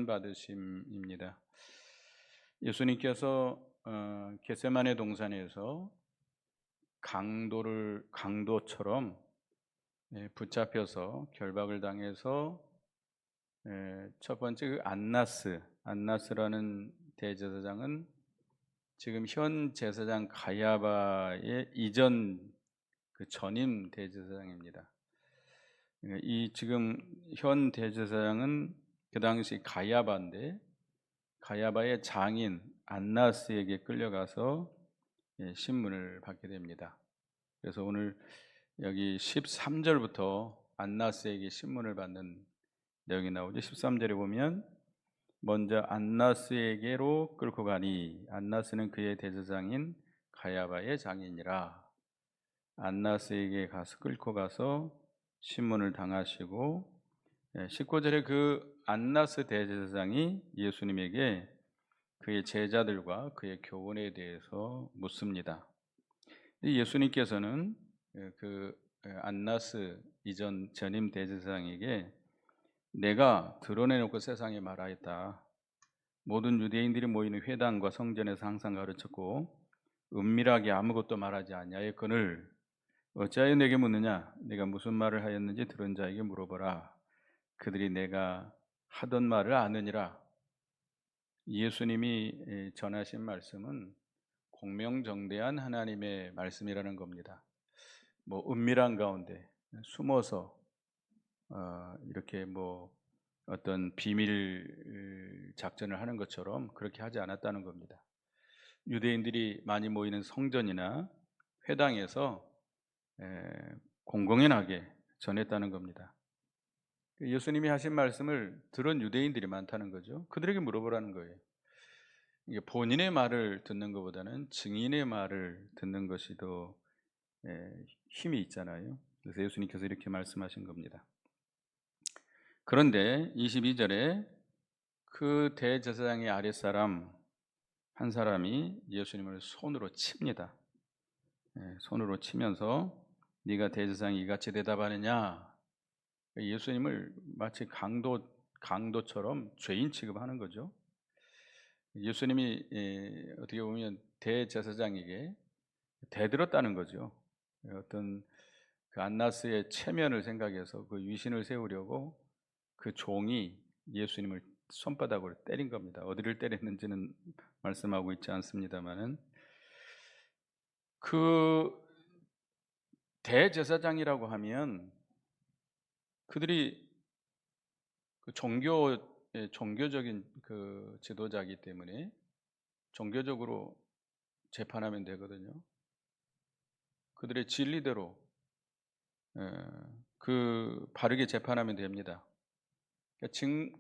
구원 받으심입니다. 예수님께서 겟세마네 동산에서 강도처럼 붙잡혀서 결박을 당해서 첫 번째 그 안나스라는 대제사장은 지금 현 제사장 가야바의 이전 그 전임 대제사장입니다. 이 지금 현 대제사장은 그 당시 가야바인데 가야바의 장인 안나스에게 끌려가서 신문을 받게 됩니다. 그래서 오늘 여기 13절부터 안나스에게 신문을 받는 내용이 나오죠. 13절에 보면 먼저 안나스에게로 끌고 가니 안나스는 그의 대제사장인 가야바의 장인이라. 안나스에게 가서 끌고 가서 신문을 당하시고 19절에 그 안나스 대제사장이 예수님에게 그의 제자들과 그의 교훈에 대해서 묻습니다. 예수님께서는 그 안나스 이전 전임 대제사장에게 내가 드러내놓고 세상에 말하였다. 모든 유대인들이 모이는 회당과 성전에서 항상 가르쳤고 은밀하게 아무것도 말하지 아니하였거늘 어찌하여 내게 묻느냐? 내가 무슨 말을 하였는지 들은 자에게 물어보라. 그들이 내가 하던 말을 아느니라. 예수님이 전하신 말씀은 공명정대한 하나님의 말씀이라는 겁니다. 뭐 은밀한 가운데 숨어서 이렇게 뭐 어떤 비밀 작전을 하는 것처럼 그렇게 하지 않았다는 겁니다. 유대인들이 많이 모이는 성전이나 회당에서 공공연하게 전했다는 겁니다. 예수님이 하신 말씀을 들은 유대인들이 많다는 거죠. 그들에게 물어보라는 거예요. 이게 본인의 말을 듣는 것보다는 증인의 말을 듣는 것이 더 힘이 있잖아요. 그래서 예수님께서 이렇게 말씀하신 겁니다. 그런데 22절에 그 대제사장의 아랫사람 한 사람이 예수님을 손으로 칩니다. 손으로 치면서 네가 대제사장이 이같이 대답하느냐. 예수님을 마치 강도처럼 죄인 취급하는 거죠. 예수님이 어떻게 보면 대제사장에게 대들었다는 거죠. 어떤 그 안나스의 체면을 생각해서 그 위신을 세우려고 그 종이 예수님을 손바닥으로 때린 겁니다. 어디를 때렸는지는 말씀하고 있지 않습니다만은 그 대제사장이라고 하면 그들이 그 종교적인 그 지도자이기 때문에 종교적으로 재판하면 되거든요. 그들의 진리대로 그 바르게 재판하면 됩니다. 그러니까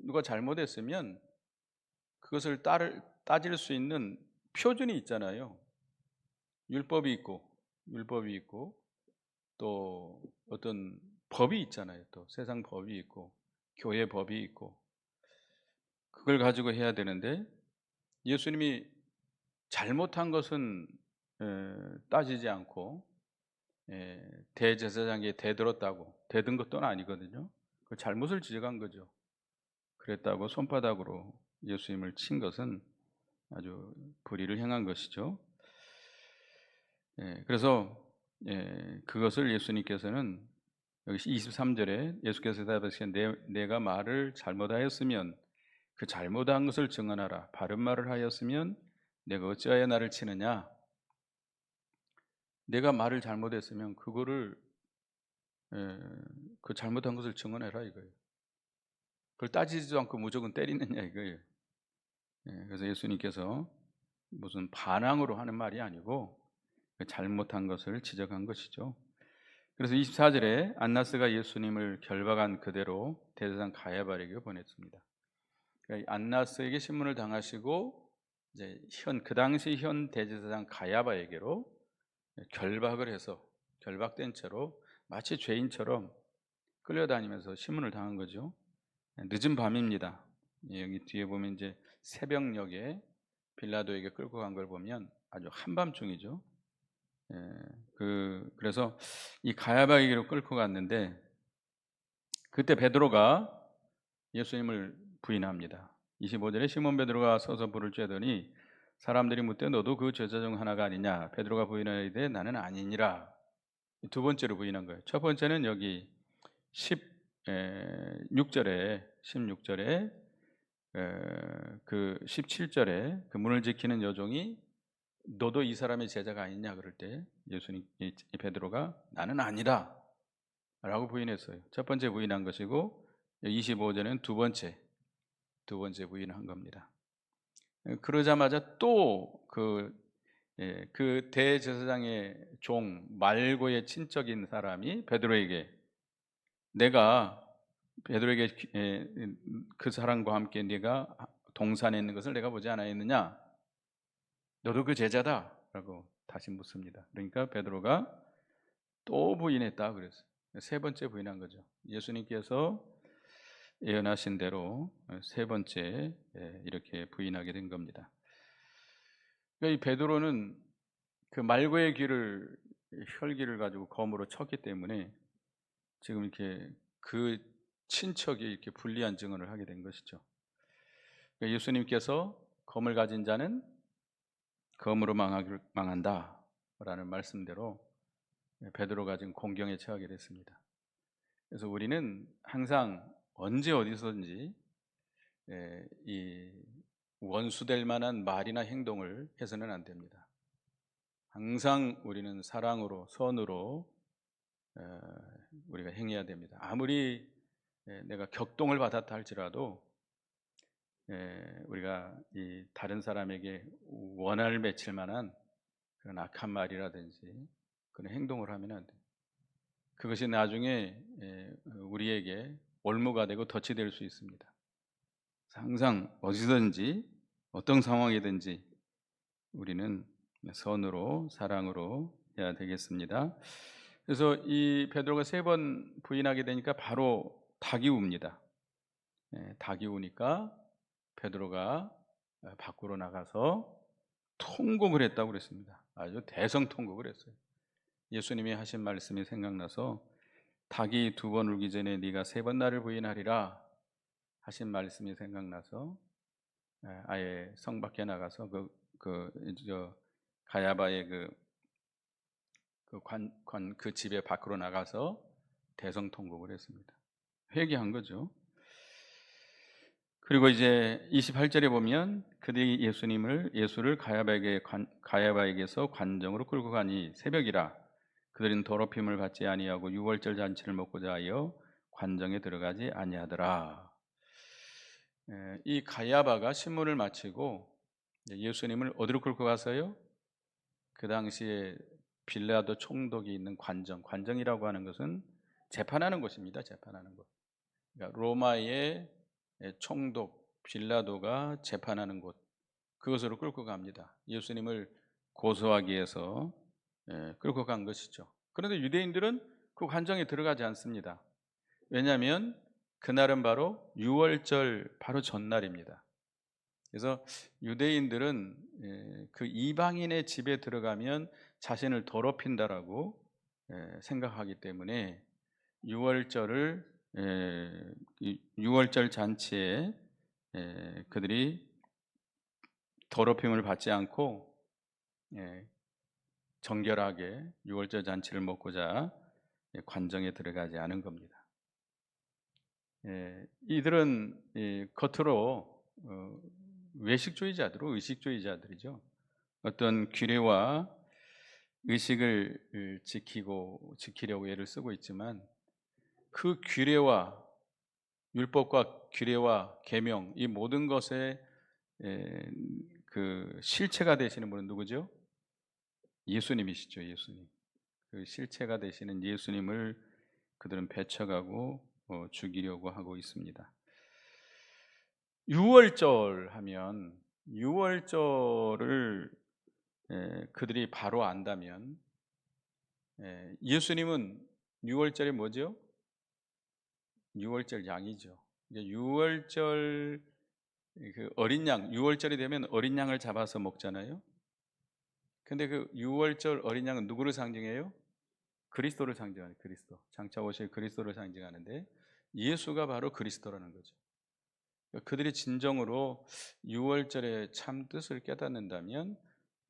누가 잘못했으면 그것을 따질 수 있는 표준이 있잖아요. 율법이 있고 또 어떤 법이 있잖아요. 또 세상 법이 있고 교회 법이 있고 그걸 가지고 해야 되는데 예수님이 잘못한 것은 따지지 않고 대제사장에게 대든 것도 아니거든요. 그 잘못을 지적한 거죠. 그랬다고 손바닥으로 예수님을 친 것은 아주 불의를 행한 것이죠. 그래서 그것을 예수님께서는 여기 23절에 예수께서 대답하시기에 내가 말을 잘못하였으면 그 잘못한 것을 증언하라. 바른 말을 하였으면 내가 어찌하여 나를 치느냐. 내가 말을 잘못했으면 그거를 그 잘못한 것을 증언해라 이거예요. 그걸 따지지도 않고 무조건 때리느냐 이거예요. 그래서 예수님께서 무슨 반항으로 하는 말이 아니고 잘못한 것을 지적한 것이죠. 그래서 24절에 안나스가 예수님을 결박한 그대로 대제사장 가야바에게 보냈습니다. 그러니까 안나스에게 신문을 당하시고 이제 그 당시 현 대제사장 가야바에게로 결박을 해서 결박된 채로 마치 죄인처럼 끌려다니면서 신문을 당한 거죠. 늦은 밤입니다. 여기 뒤에 보면 이제 새벽녘에 빌라도에게 끌고 간 걸 보면 아주 한밤중이죠. 그래서 이 가야바에게로 끌고 갔는데 그때 베드로가 예수님을 부인합니다. 25절에 시몬 베드로가 서서 불을 쬐더니 사람들이 묻되 너도 그 제자 중 하나가 아니냐? 베드로가 부인하되 나는 아니니라. 두 번째로 부인한 거예요. 첫 번째는 여기 16절에 그 17절에 그 문을 지키는 여종이 너도 이 사람의 제자가 아니냐 그럴 때 예수님 이 베드로가 나는 아니다 라고 부인했어요. 첫 번째 부인한 것이고 25절에는 두 번째 부인한 겁니다. 그러자마자 또 그 대제사장의 종 말고의 친척인 사람이 베드로에게 그 사람과 함께 네가 동산에 있는 것을 내가 보지 않았느냐? 너도 그 제자다 라고 다시 묻습니다. 그러니까 베드로가 또 부인했다 그랬어요. 세 번째 부인한 거죠. 예수님께서 예언하신 대로 세 번째 이렇게 부인하게 된 겁니다. 그러니까 이 베드로는 그 말고의 혈기를 가지고 검으로 쳤기 때문에 지금 이렇게 그 친척이 이렇게 불리한 증언을 하게 된 것이죠. 그러니까 예수님께서 검을 가진 자는 검으로 망한다라는 말씀대로 베드로가 지금 공경에 처하게 됐습니다. 그래서 우리는 항상 언제 어디서든지 이 원수될 만한 말이나 행동을 해서는 안 됩니다. 항상 우리는 사랑으로 선으로 우리가 행해야 됩니다. 아무리 내가 격동을 받았다 할지라도 우리가 이 다른 사람에게 원한을 맺힐 만한 그런 악한 말이라든지 그런 행동을 하면 안 돼요. 그것이 나중에 우리에게 올무가 되고 덫이 될 수 있습니다. 항상 어디든지 어떤 상황이든지 우리는 선으로 사랑으로 해야 되겠습니다. 그래서 이 베드로가 세 번 부인하게 되니까 바로 닭이 웁니다. 닭이 우니까 베드로가 밖으로 나가서 통곡을 했다고 그랬습니다. 아주 대성통곡을 했어요. 예수님이 하신 말씀이 생각나서 닭이 두 번 울기 전에 네가 세 번 나를 부인하리라 하신 말씀이 생각나서 아예 성 밖에 나가서 가야바의 그 집에 밖으로 나가서 대성통곡을 했습니다. 회개한 거죠. 그리고 이제 28절에 보면 그들이 예수를 가야바에게서 관정으로 끌고 가니 새벽이라 그들은 더럽힘을 받지 아니하고 유월절 잔치를 먹고자 하여 관정에 들어가지 아니하더라. 이 가야바가 신문을 마치고 예수님을 어디로 끌고 가서요? 그 당시에 빌라도 총독이 있는 관정이라고 하는 것은 재판하는 곳입니다. 재판하는 곳. 그러니까 로마의 총독 빌라도가 재판하는 곳, 그것으로 끌고 갑니다. 예수님을 고소하기 위해서 끌고 간 것이죠. 그런데 유대인들은 그 관정에 들어가지 않습니다. 왜냐하면 그날은 바로 유월절 바로 전날입니다. 그래서 유대인들은 그 이방인의 집에 들어가면 자신을 더럽힌다라고 생각하기 때문에 유월절 잔치에 그들이 더럽힘을 받지 않고 정결하게 유월절 잔치를 먹고자 관정에 들어가지 않은 겁니다. 이들은 겉으로 외식주의자들로 의식주의자들이죠. 어떤 규례와 의식을 지키려고 애를 쓰고 있지만 그 규례와 율법과 규례와 계명 이 모든 것의 그 실체가 되시는 분은 누구죠? 예수님이시죠. 예수님. 그 실체가 되시는 예수님을 그들은 배척하고 죽이려고 하고 있습니다. 유월절 하면 유월절을 그들이 바로 안다면 예수님은 유월절이 뭐죠? 유월절 양이죠. 유월절 그 어린 양, 유월절이 되면 어린 양을 잡아서 먹잖아요. 근데 그 유월절 어린 양은 누구를 상징해요? 그리스도를 상징하는 그리스도. 장차 오실 그리스도를 상징하는데 예수가 바로 그리스도라는 거죠. 그들이 진정으로 유월절의 참 뜻을 깨닫는다면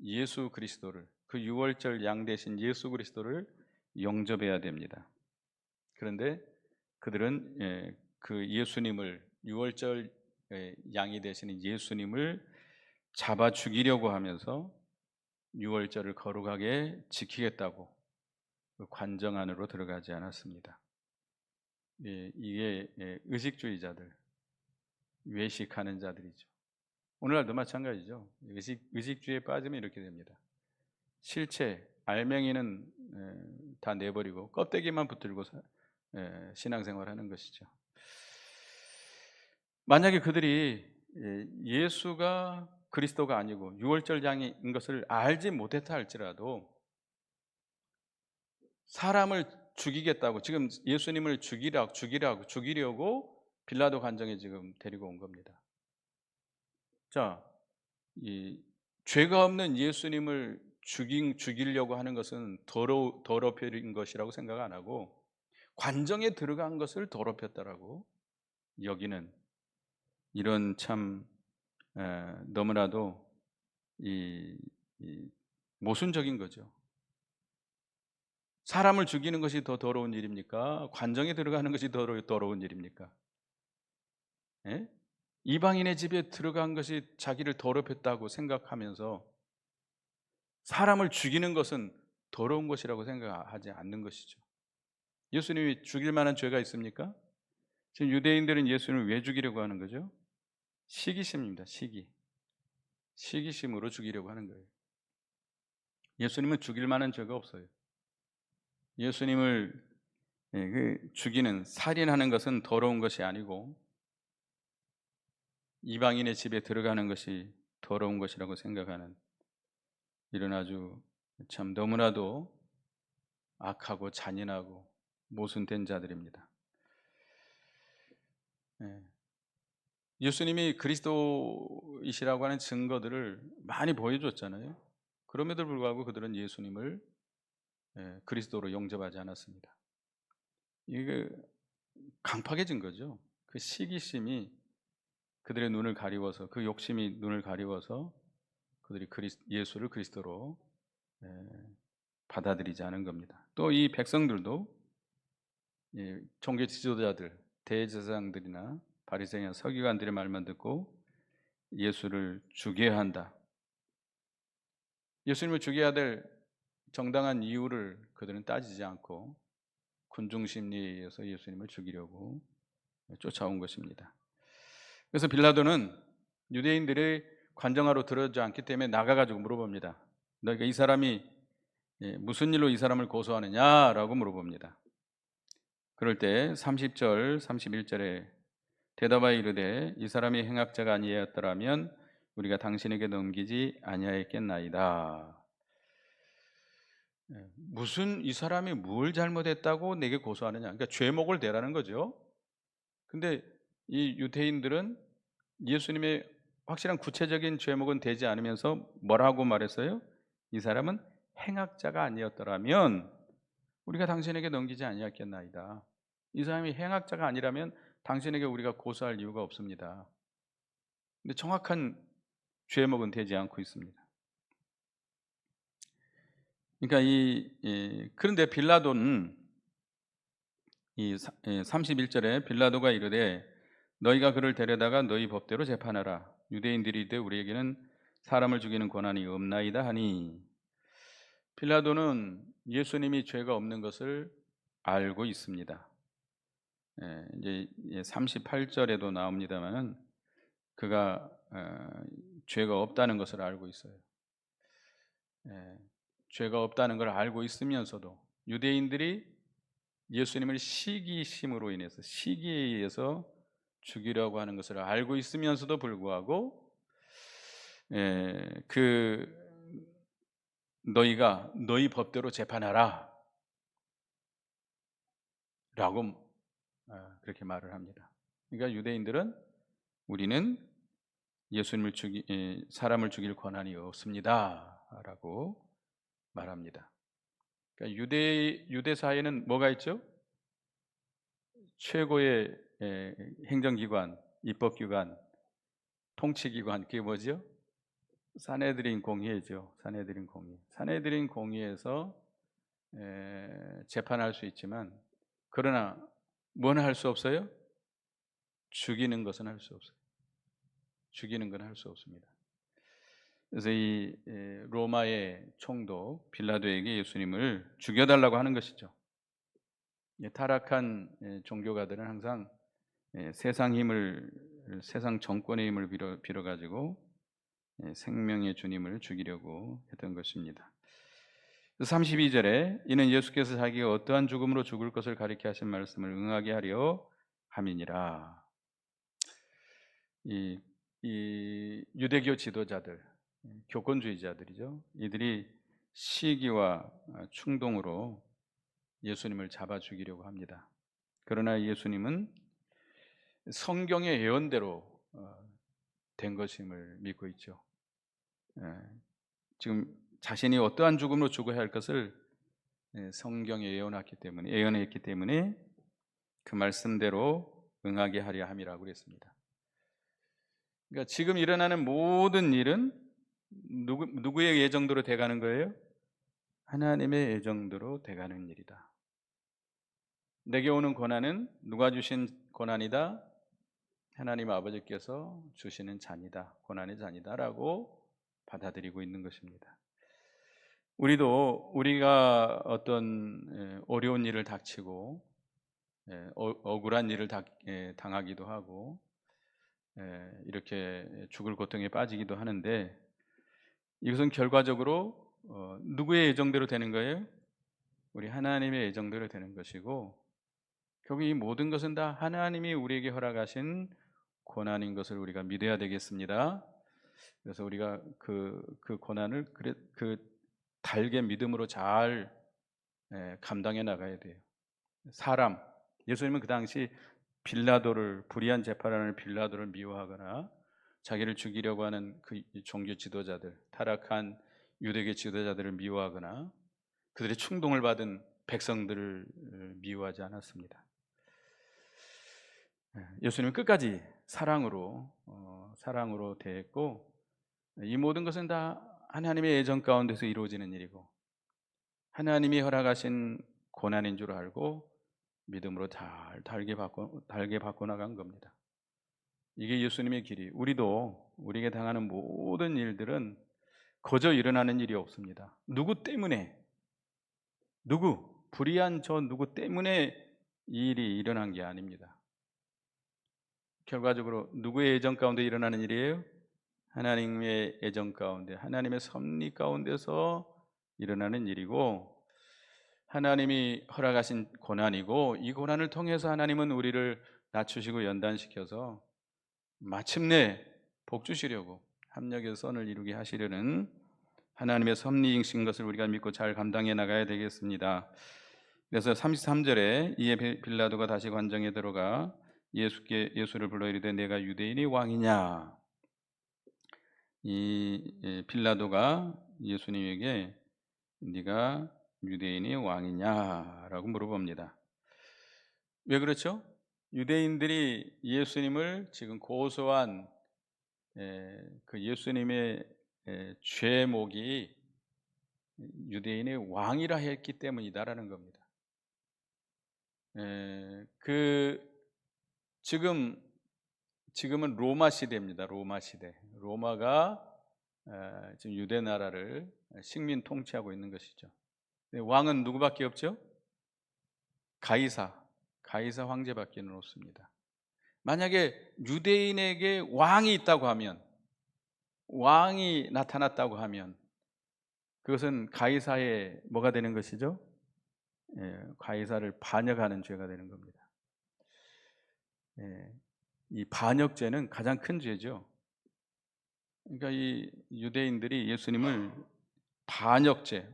예수 그리스도를, 그 유월절 양 대신 예수 그리스도를 영접해야 됩니다. 그런데 그들은 그 예수님을, 유월절 양이 되시는 예수님을 잡아 죽이려고 하면서 유월절을 거룩하게 지키겠다고 그 관정 안으로 들어가지 않았습니다. 이게 의식주의자들, 외식하는 자들이죠. 오늘날도 마찬가지죠. 의식주의에 빠지면 이렇게 됩니다. 실체, 알맹이는 다 내버리고 껍데기만 붙들고 신앙생활하는 것이죠. 만약에 그들이 예수가 그리스도가 아니고 유월절 양인 것을 알지 못했다 할지라도 사람을 죽이겠다고, 지금 예수님을 죽이려고 빌라도 관정에 지금 데리고 온 겁니다. 자, 이 죄가 없는 예수님을 죽이려고 하는 것은 더럽혀진 것이라고 생각 안 하고 관정에 들어간 것을 더럽혔다라고 여기는, 이런 참 너무나도 이 모순적인 거죠. 사람을 죽이는 것이 더 더러운 일입니까? 관정에 들어가는 것이 더 더러운 일입니까? 예? 이방인의 집에 들어간 것이 자기를 더럽혔다고 생각하면서 사람을 죽이는 것은 더러운 것이라고 생각하지 않는 것이죠. 예수님이 죽일 만한 죄가 있습니까? 지금 유대인들은 예수님을 왜 죽이려고 하는 거죠? 시기심입니다. 시기심으로 죽이려고 하는 거예요. 예수님은 죽일 만한 죄가 없어요. 예수님을 죽이는, 살인하는 것은 더러운 것이 아니고 이방인의 집에 들어가는 것이 더러운 것이라고 생각하는, 이런 아주 참 너무나도 악하고 잔인하고 모순된 자들입니다. 예수님이 그리스도이시라고 하는 증거들을 많이 보여줬잖아요. 그럼에도 불구하고 그들은 예수님을 그리스도로 영접하지 않았습니다. 이게 강팍해진 거죠. 그 시기심이 그들의 눈을 가리워서, 그 욕심이 눈을 가리워서 그들이 예수를 그리스도로 받아들이지 않은 겁니다. 또 이 백성들도 종교 지도자들, 대제사장들이나 바리새인, 서기관들의 말만 듣고 예수를 죽여야 한다, 예수님을 죽여야 될 정당한 이유를 그들은 따지지 않고 군중 심리에 의해서 예수님을 죽이려고 쫓아온 것입니다. 그래서 빌라도는 유대인들의 관정하러 들어오지 않기 때문에 나가가지고 물어봅니다. 너희가 이 사람이 무슨 일로 이 사람을 고소하느냐라고 물어봅니다. 그럴 때 30절, 31절에 대답하여 이르되 이 사람이 행악자가 아니었더라면 우리가 당신에게 넘기지 아니하였겠나이다. 무슨, 이 사람이 뭘 잘못했다고 내게 고소하느냐? 그러니까 죄목을 대라는 거죠. 근데 이 유대인들은 예수님의 확실한 구체적인 죄목은 되지 않으면서 뭐라고 말했어요? 이 사람은 행악자가 아니었더라면 우리가 당신에게 넘기지 아니하였겠나이다. 이 사람이 행악자가 아니라면 당신에게 우리가 고소할 이유가 없습니다. 근데 정확한 죄목은 되지 않고 있습니다. 그러니까 그런데 빌라도는 이 31절에 빌라도가 이르되 너희가 그를 데려다가 너희 법대로 재판하라. 유대인들이 이르되 우리에게는 사람을 죽이는 권한이 없나이다 하니, 빌라도는 예수님이 죄가 없는 것을 알고 있습니다. 이제 38절에도 나옵니다만은 그가 죄가 없다는 것을 알고 있어요. 죄가 없다는 걸 알고 있으면서도 유대인들이 예수님을 시기심으로 인해서, 시기에 의해서 죽이려고 하는 것을 알고 있으면서도 불구하고 너희가 너희 법대로 재판하라 라고 그렇게 말을 합니다. 그러니까 유대인들은 우리는 예수님을 사람을 죽일 권한이 없습니다 라고 말합니다. 그러니까 유대 사회는 뭐가 있죠? 최고의 행정기관, 입법기관, 통치기관, 그게 뭐죠? 사내들인 공의회죠. 사내들인 공의. 사내들인 공의에서 재판할 수 있지만, 그러나 뭐는 할 수 없어요? 죽이는 것은 할 수 없어요. 죽이는 건 할 수 없습니다. 그래서 이 로마의 총독 빌라도에게 예수님을 죽여달라고 하는 것이죠. 타락한 종교가들은 항상 세상 힘을, 세상 정권의 힘을 빌어가지고 생명의 주님을 죽이려고 했던 것입니다. 32절에 이는 예수께서 자기가 어떠한 죽음으로 죽을 것을 가리켜 하신 말씀을 응하게 하려 함이니라. 이 유대교 지도자들, 교권주의자들이죠. 이들이 시기와 충동으로 예수님을 잡아 죽이려고 합니다. 그러나 예수님은 성경의 예언대로 된 것임을 믿고 있죠. 지금 자신이 어떠한 죽음으로 죽어야 할 것을 성경에 예언했기 때문에 그 말씀대로 응하게 하려 함이라고 그랬습니다. 그러니까 지금 일어나는 모든 일은 누구의 예정대로 돼가는 거예요? 하나님의 예정대로 돼가는 일이다. 내게 오는 고난은 누가 주신 고난이다? 하나님 아버지께서 주시는 잔이다. 고난의 잔이다라고 받아들이고 있는 것입니다. 우리가 어떤 어려운 일을 닥치고 억울한 일을 당하기도 하고 이렇게 죽을 고통에 빠지기도 하는데, 이것은 결과적으로 누구의 예정대로 되는 거예요? 우리 하나님의 예정대로 되는 것이고, 결국 이 모든 것은 다 하나님이 우리에게 허락하신 고난인 것을 우리가 믿어야 되겠습니다. 그래서 우리가 그 고난을 그 달게 믿음으로 잘 감당해 나가야 돼요. 예수님은 그 당시 불의한 재판하는 빌라도를 미워하거나 자기를 죽이려고 하는 그 종교 지도자들, 타락한 유대교 지도자들을 미워하거나 그들의 충동을 받은 백성들을 미워하지 않았습니다. 예수님은 끝까지 사랑으로 대했고, 이 모든 것은 다 하나님의 예정 가운데서 이루어지는 일이고 하나님이 허락하신 고난인 줄 알고 믿음으로 잘 달게 받고 나간 겁니다. 이게 예수님의 길이. 우리에게 당하는 모든 일들은 거저 일어나는 일이 없습니다. 불의한 누구 때문에 이 일이 일어난 게 아닙니다. 결과적으로 누구의 예정 가운데 일어나는 일이에요? 하나님의 예정 가운데, 하나님의 섭리 가운데서 일어나는 일이고, 하나님이 허락하신 고난이고, 이 고난을 통해서 하나님은 우리를 낮추시고 연단시켜서 마침내 복 주시려고 합력의 선을 이루게 하시려는 하나님의 섭리이신 것을 우리가 믿고 잘 감당해 나가야 되겠습니다. 그래서 33절에 이에 빌라도가 다시 관정에 들어가 예수를 불러 이르되 내가 유대인의 왕이냐. 이 빌라도가 예수님에게 네가 유대인의 왕이냐라고 물어봅니다. 왜 그렇죠? 유대인들이 예수님을 지금 고소한 그 예수님의 죄목이 유대인의 왕이라 했기 때문이다라는 겁니다. 지금은 로마 시대입니다. 로마 시대. 로마가 지금 유대 나라를 식민 통치하고 있는 것이죠. 왕은 누구밖에 없죠? 가이사 황제밖에 없습니다. 만약에 유대인에게 왕이 있다고 하면, 왕이 나타났다고 하면 그것은 가이사의 뭐가 되는 것이죠? 가이사를 반역하는 죄가 되는 겁니다. 이 반역죄는 가장 큰 죄죠. 그러니까 이 유대인들이 예수님을 반역죄,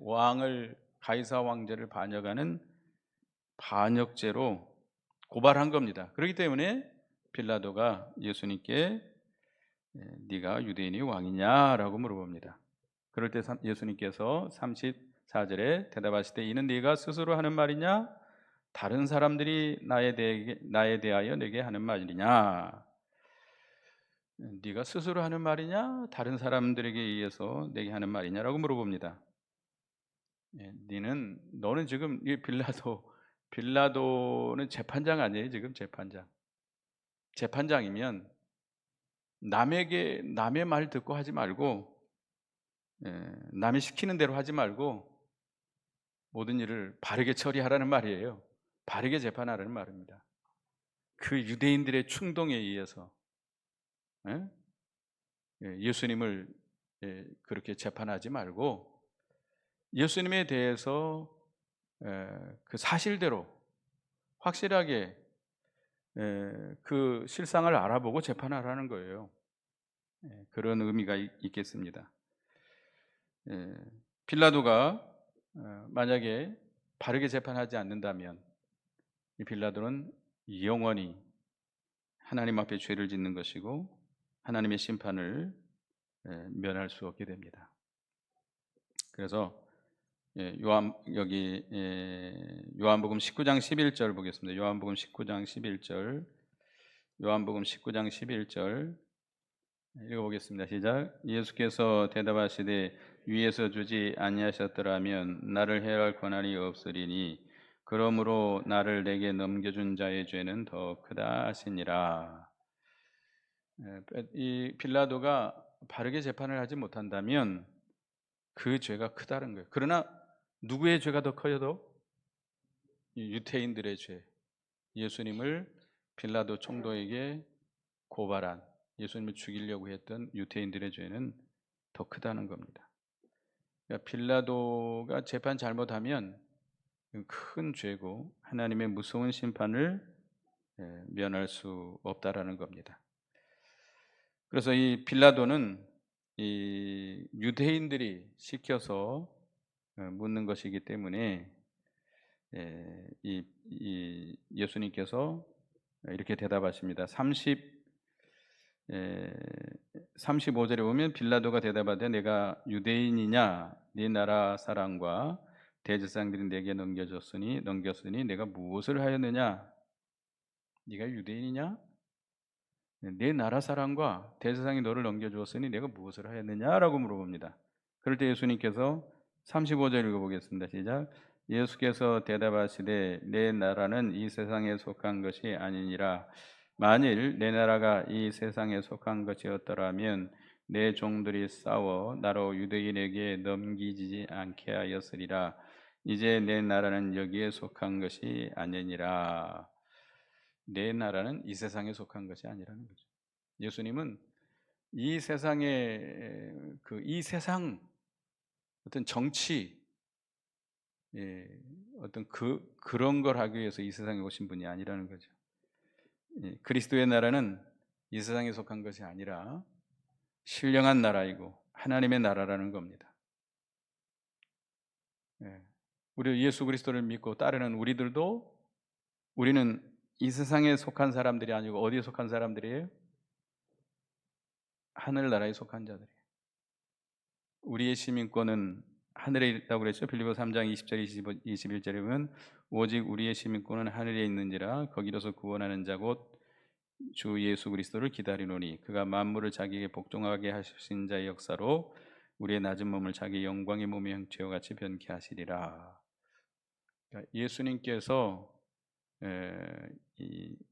가이사 왕제를 반역하는 반역죄로 고발한 겁니다. 그렇기 때문에 빌라도가 예수님께 네가 유대인의 왕이냐라고 물어봅니다. 그럴 때 예수님께서 34절에 대답하시되 이는 네가 스스로 하는 말이냐 다른 사람들이 나에 대하여 내게 하는 말이냐. 네가 스스로 하는 말이냐 다른 사람들에게 의해서 내게 하는 말이냐라고 물어봅니다. 너는 지금 이 빌라도는 재판장 아니에요, 지금 재판장. 재판장이면 남의 말 듣고 하지 말고, 남이 시키는 대로 하지 말고 모든 일을 바르게 처리하라는 말이에요. 바르게 재판하라는 말입니다. 그 유대인들의 충동에 의해서 예? 예수님을 그렇게 재판하지 말고 예수님에 대해서 그 사실대로 확실하게 그 실상을 알아보고 재판하라는 거예요. 그런 의미가 있겠습니다. 빌라도가 만약에 바르게 재판하지 않는다면 이 빌라도는 영원히 하나님 앞에 죄를 짓는 것이고 하나님의 심판을 면할 수 없게 됩니다. 그래서 요한복음 19장 11절 보겠습니다. 요한복음 19장 11절. 요한복음 19장 11절 읽어보겠습니다. 시작. 예수께서 대답하시되 위에서 주지 아니하셨더라면 나를 해할 권한이 없으리니 그러므로 나를 내게 넘겨준 자의 죄는 더 크다 하시니라. 이 빌라도가 바르게 재판을 하지 못한다면 그 죄가 크다는 거예요. 그러나 누구의 죄가 더 커요? 유태인들의 죄. 예수님을 빌라도 총독에게 고발한, 예수님을 죽이려고 했던 유태인들의 죄는 더 크다는 겁니다. 그러니까 빌라도가 재판 잘못하면 큰 죄고 하나님의 무서운 심판을 면할 수 없다라는 겁니다. 그래서 이 빌라도는 이 유대인들이 시켜서 묻는 것이기 때문에 이 예수님께서 이렇게 대답하십니다. 35절에 보면 빌라도가 대답하되 내가 유대인이냐 네 나라 사람과 대제사장들이 내게 넘겼으니 내가 무엇을 하였느냐? 네가 유대인이냐? 내 나라 사람과 대제사장이 너를 넘겨주었으니 내가 무엇을 하였느냐라고 물어봅니다. 그럴 때 예수님께서 35절 읽어보겠습니다. 시작. 예수께서 대답하시되 내 나라는 이 세상에 속한 것이 아니니라. 만일 내 나라가 이 세상에 속한 것이었더라면 내 종들이 싸워 나로 유대인에게 넘기지 않게 하였으리라. 이제 내 나라는 여기에 속한 것이 아니니라. 내 나라는 이 세상에 속한 것이 아니라는 거죠. 예수님은 이 세상 어떤 정치, 어떤 그런 걸 하기 위해서 이 세상에 오신 분이 아니라는 거죠. 그리스도의 나라는 이 세상에 속한 것이 아니라 신령한 나라이고 하나님의 나라라는 겁니다. 우리 예수 그리스도를 믿고 따르는 우리는 이 세상에 속한 사람들이 아니고 어디에 속한 사람들이에요? 하늘나라에 속한 자들이에요. 우리의 시민권은 하늘에 있다고 그랬죠. 빌립보 3장 20절 21절에 보면 오직 우리의 시민권은 하늘에 있는지라 거기로서 구원하는 자 곧 주 예수 그리스도를 기다리노니 그가 만물을 자기에게 복종하게 하신 자의 역사로 우리의 낮은 몸을 자기 영광의 몸의 형체와 같이 변케 하시리라. 그러니까 예수님께서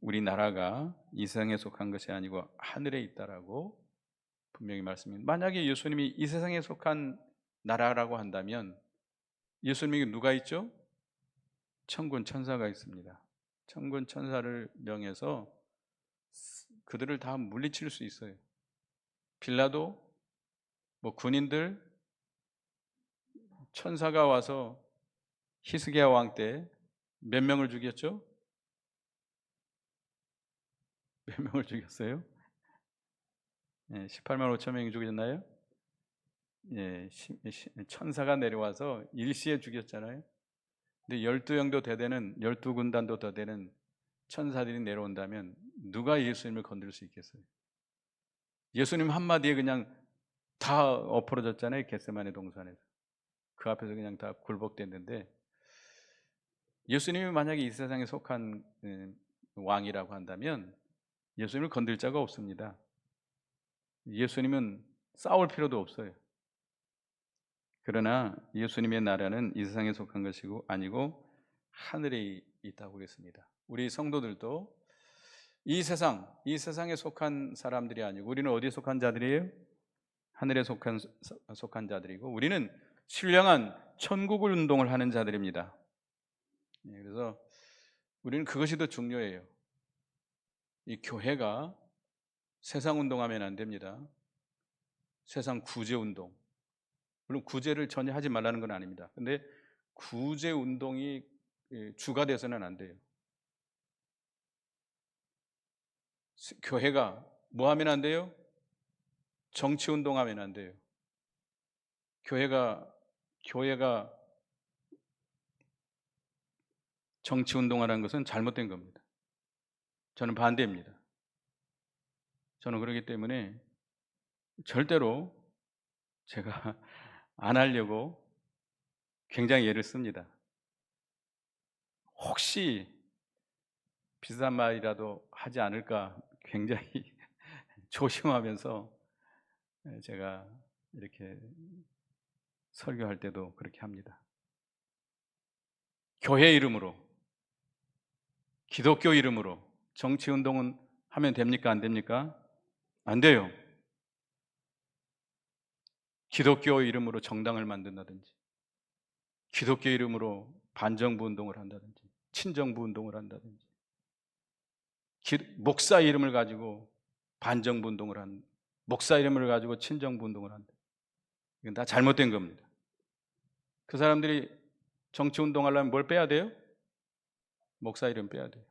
우리나라가 이 세상에 속한 것이 아니고 하늘에 있다라고 분명히 말씀입니다. 만약에 예수님이 이 세상에 속한 나라라고 한다면 예수님에게 누가 있죠? 천군 천사가 있습니다. 천군 천사를 명해서 그들을 다 물리칠 수 있어요. 빌라도, 군인들, 천사가 와서 히스기야 왕 때 몇 명을 죽였죠? 몇 명을 죽였어요? 18만 5천 명이 죽였나요? 천사가 내려와서 일시에 죽였잖아요. 근데 12영도 더 되는 12군단도 더 되는 천사들이 내려온다면 누가 예수님을 건들 수 있겠어요? 예수님 한마디에 그냥 다 엎어졌잖아요. 겟세마네 동산에서. 그 앞에서 그냥 다 굴복됐는데 예수님이 만약에 이 세상에 속한 왕이라고 한다면 예수님을 건들 자가 없습니다. 예수님은 싸울 필요도 없어요. 그러나 예수님의 나라는 이 세상에 속한 것이고 아니고 하늘에 있다고 그랬습니다. 우리 성도들도 이 세상에 속한 사람들이 아니고 우리는 어디에 속한 자들이에요? 하늘에 속한 자들이고 우리는 신령한 천국을 운동을 하는 자들입니다. 그래서 우리는 그것이 더 중요해요. 이 교회가 세상 운동하면 안 됩니다. 세상 구제 운동. 물론 구제를 전혀 하지 말라는 건 아닙니다. 근데 구제 운동이 주가 돼서는 안 돼요. 교회가 뭐 하면 안 돼요? 정치 운동하면 안 돼요. 교회가 정치 운동하라는 것은 잘못된 겁니다. 저는 반대입니다. 저는 그렇기 때문에 절대로 제가 안 하려고 굉장히 애를 씁니다. 혹시 비슷한 말이라도 하지 않을까 굉장히 조심하면서 제가 이렇게 설교할 때도 그렇게 합니다. 교회 이름으로, 기독교 이름으로 정치 운동은 하면 됩니까? 안 됩니까? 안 돼요. 기독교 이름으로 정당을 만든다든지, 기독교 이름으로 반정부 운동을 한다든지, 친정부 운동을 한다든지, 목사 이름을 가지고 반정부 운동을 한, 목사 이름을 가지고 친정부 운동을 한다. 이건 다 잘못된 겁니다. 그 사람들이 정치 운동하려면 뭘 빼야 돼요? 목사 이름 빼야 돼요.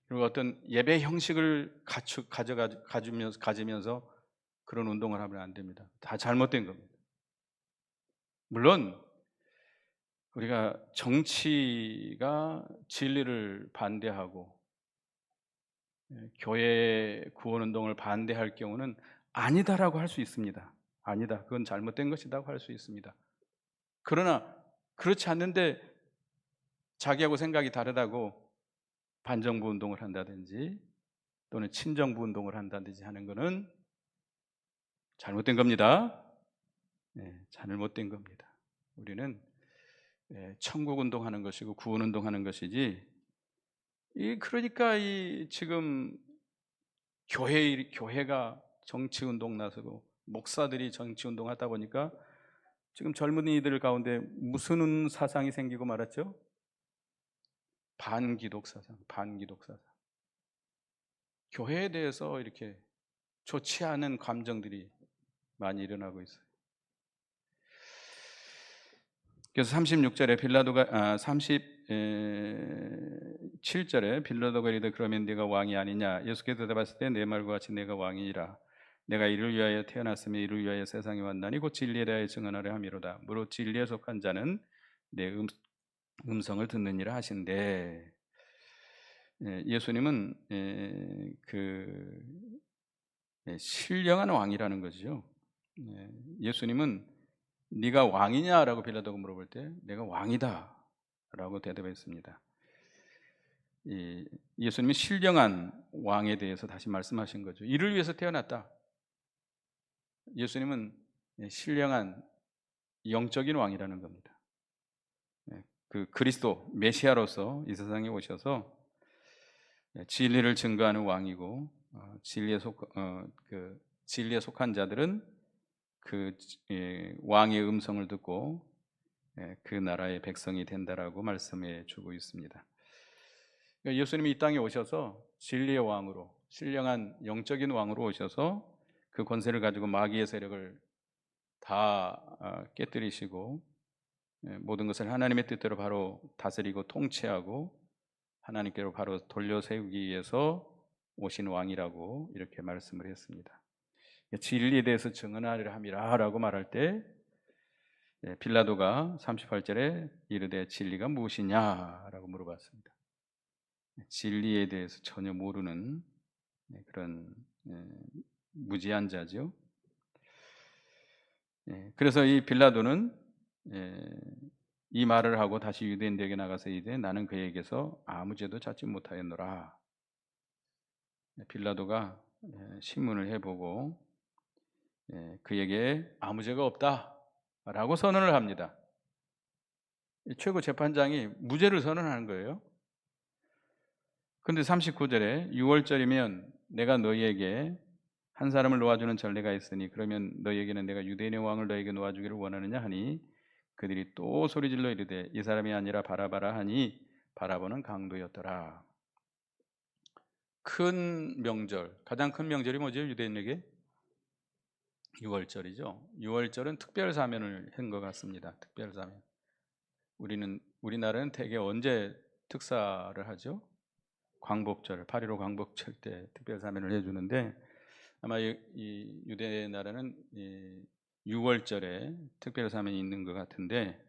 그리고 어떤 예배 형식을 가지면서 그런 운동을 하면 안 됩니다. 다 잘못된 겁니다. 물론 우리가 정치가 진리를 반대하고 교회 구원운동을 반대할 경우는 아니다라고 할 수 있습니다. 아니다, 그건 잘못된 것이라고 할 수 있습니다. 그러나 그렇지 않는데 자기하고 생각이 다르다고 반정부 운동을 한다든지 또는 친정부 운동을 한다든지 하는 것은 잘못된 겁니다. 잘못된 겁니다. 우리는 천국 운동하는 것이고 구원 운동하는 것이지. 그러니까 지금 교회가 정치 운동 나서고 목사들이 정치 운동 하다 보니까 지금 젊은이들 가운데 무슨 사상이 생기고 말았죠? 반기독 사상. 교회에 대해서 이렇게 좋지 않은 감정들이 많이 일어나고 있어요. 그래서 36절에 37절에 빌라도가 이르되 그러면 네가 왕이 아니냐? 예수께서 대답하실 때 내 말과 같이 내가 왕이라. 내가 이를 위하여 태어났으며 이를 위하여 세상에 왔나니 곧 진리에 대하여 증언하려 함이로다. 무릇 진리에 속한 자는 내 음성을 듣느니라 하신대. 예수님은 신령한 왕이라는 거죠. 예수님은 네가 왕이냐라고 빌라도가 물어볼 때 내가 왕이다라고 대답했습니다. 예수님이 신령한 왕에 대해서 다시 말씀하신 거죠. 이를 위해서 태어났다. 예수님은 신령한 영적인 왕이라는 겁니다. 그 그리스도 메시아로서 이 세상에 오셔서 진리를 증거하는 왕이고 진리에 속한 자들은 그 왕의 음성을 듣고 그 나라의 백성이 된다라고 말씀해 주고 있습니다. 그러니까 예수님이 이 땅에 오셔서 진리의 왕으로 신령한 영적인 왕으로 오셔서 그 권세를 가지고 마귀의 세력을 다 깨뜨리시고 모든 것을 하나님의 뜻대로 바로 다스리고 통치하고 하나님께로 바로 돌려 세우기 위해서 오신 왕이라고 이렇게 말씀을 했습니다. 진리에 대해서 증언하리라 함이라라고 말할 때 빌라도가 38절에 이르되 진리가 무엇이냐라고 물어봤습니다. 진리에 대해서 전혀 모르는 그런 무지한 자죠. 그래서 이 빌라도는 이 말을 하고 다시 유대인들에게 나가서 이르되 나는 그에게서 아무 죄도 찾지 못하였노라. 빌라도가 신문을 해보고 그에게 아무 죄가 없다라고 선언을 합니다. 최고 재판장이 무죄를 선언하는 거예요. 근데 39절에 6월절이면 내가 너희에게 한 사람을 놓아주는 전례가 있으니 그러면 너희에게는 내가 유대인의 왕을 너희에게 놓아주기를 원하느냐 하니 그들이 또 소리질러 이르되 이 사람이 아니라 바라바라 하니 바라바는 강도였더라. 큰 명절, 가장 큰 명절이 뭐죠? 유대인에게 6월절이죠. 6월절은 특별 사면을 한 것 같습니다. 특별 사면. 우리나라는 대개 언제 특사를 하죠? 광복절, 8.15 광복절 때 특별 사면을 해주는데 아마 이 유대 나라는 6월절에 특별 사면이 있는 것 같은데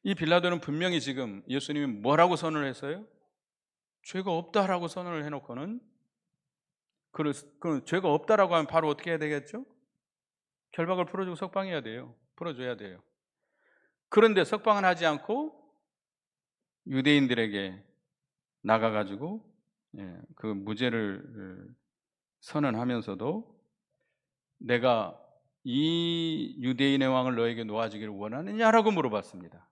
이 빌라도는 분명히 지금 예수님이 뭐라고 선언을 했어요? 죄가 없다라고 선언을 해놓고는 그 죄가 없다라고 하면 바로 어떻게 해야 되겠죠? 결박을 풀어주고 석방해야 돼요. 풀어줘야 돼요. 그런데 석방은 하지 않고 유대인들에게 나가가지고 그 무죄를 선언하면서도 내가 이 유대인의 왕을 너에게 놓아주기를 원하느냐라고 물어봤습니다.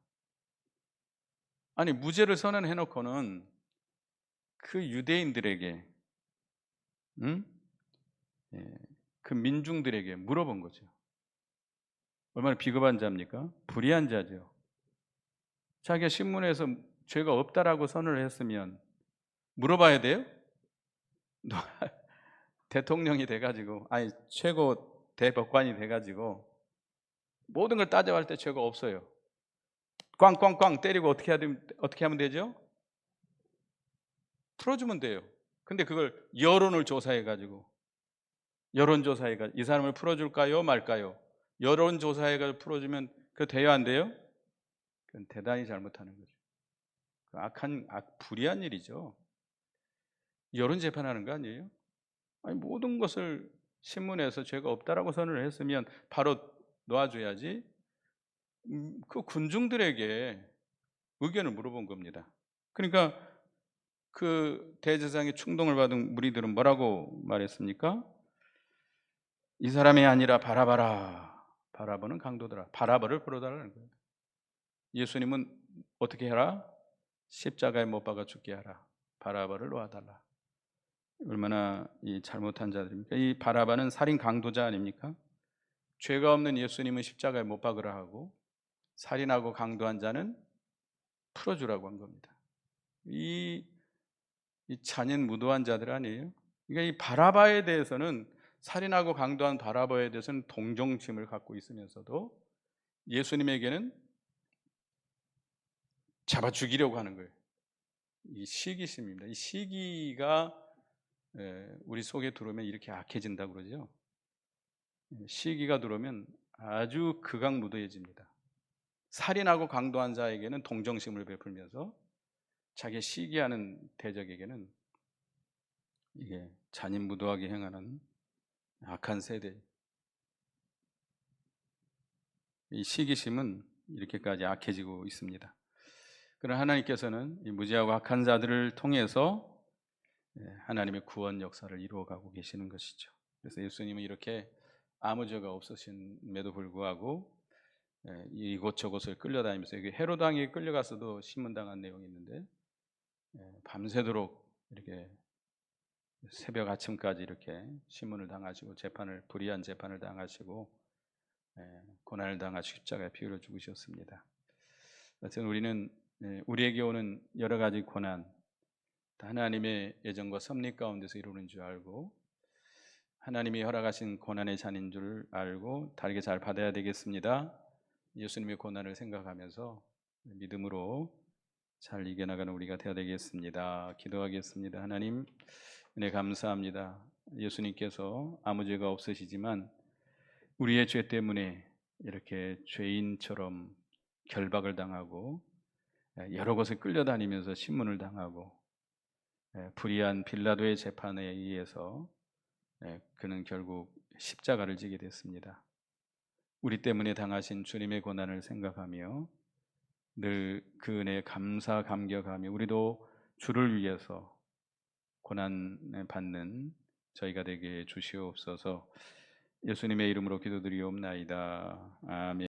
아니 무죄를 선언해놓고는 그 유대인들에게 그 민중들에게 물어본 거죠. 얼마나 비겁한 자입니까? 불의한 자죠. 자기가 신문에서 죄가 없다라고 선언을 했으면 물어봐야 돼요? 대통령이 돼가지고 아니 최고 대법관이 돼가지고 모든 걸 따져갈 때 죄가 없어요. 꽝꽝꽝 때리고 어떻게 하면 되죠? 풀어주면 돼요. 근데 그걸 여론을 조사해가지고 이 사람을 풀어줄까요 말까요? 여론조사해가지고 풀어주면 그거 돼요 안 돼요? 그건 대단히 잘못하는 거죠. 불의한 일이죠. 여론 재판하는 거 아니에요? 아니 모든 것을 신문에서 죄가 없다라고 선언을 했으면 바로 놓아줘야지. 그 군중들에게 의견을 물어본 겁니다. 그러니까 그 대제사장의 충동을 받은 무리들은 뭐라고 말했습니까? 이 사람이 아니라 바라바라. 바라바는 강도더라. 바라바를 풀어달라는 거예요. 예수님은 어떻게 해라? 십자가에 못 박아 죽게 하라. 바라바를 놓아달라. 얼마나 이 잘못한 자들입니까? 이 바라바는 살인 강도자 아닙니까? 죄가 없는 예수님은 십자가에 못 박으라 하고 살인하고 강도한 자는 풀어주라고 한 겁니다. 이 잔인 무도한 자들 아니에요? 그러니까 이 바라바에 대해서는 살인하고 강도한 바라바에 대해서는 동정심을 갖고 있으면서도 예수님에게는 잡아 죽이려고 하는 거예요. 이 시기심입니다. 이 시기가 우리 속에 들어오면 이렇게 악해진다고 그러죠. 시기가 들어오면 아주 극악무도해집니다. 살인하고 강도한 자에게는 동정심을 베풀면서 자기 시기하는 대적에게는 이게 잔인무도하게 행하는 악한 세대. 이 시기심은 이렇게까지 악해지고 있습니다. 그러나 하나님께서는 이 무지하고 악한 자들을 통해서 하나님의 구원 역사를 이루어가고 계시는 것이죠. 그래서 예수님은 이렇게 아무 죄가 없으심에도 불구하고 이곳저곳을 끌려다니면서 여기 헤롯 왕에게 끌려가서도 신문당한 내용이 있는데 밤새도록 이렇게 새벽 아침까지 이렇게 신문을 당하시고 불의한 재판을 당하시고 고난을 당하시고 십자가에 피 흘려 죽으셨습니다. 하여튼 우리는 우리에게 오는 여러 가지 고난 하나님의 예정과 섭리 가운데서 이루는 줄 알고 하나님이 허락하신 고난의 잔인 줄 알고 다르게 잘 받아야 되겠습니다. 예수님의 고난을 생각하면서 믿음으로 잘 이겨나가는 우리가 되어야 되겠습니다. 기도하겠습니다. 하나님 은혜 감사합니다. 예수님께서 아무 죄가 없으시지만 우리의 죄 때문에 이렇게 죄인처럼 결박을 당하고 여러 곳에 끌려다니면서 신문을 당하고 불의한 빌라도의 재판에 의해서 그는 결국 십자가를 지게 됐습니다. 우리 때문에 당하신 주님의 고난을 생각하며 늘 그 은혜에 감사감격하며 우리도 주를 위해서 고난을 받는 저희가 되게 해 주시옵소서. 예수님의 이름으로 기도드리옵나이다. 아멘.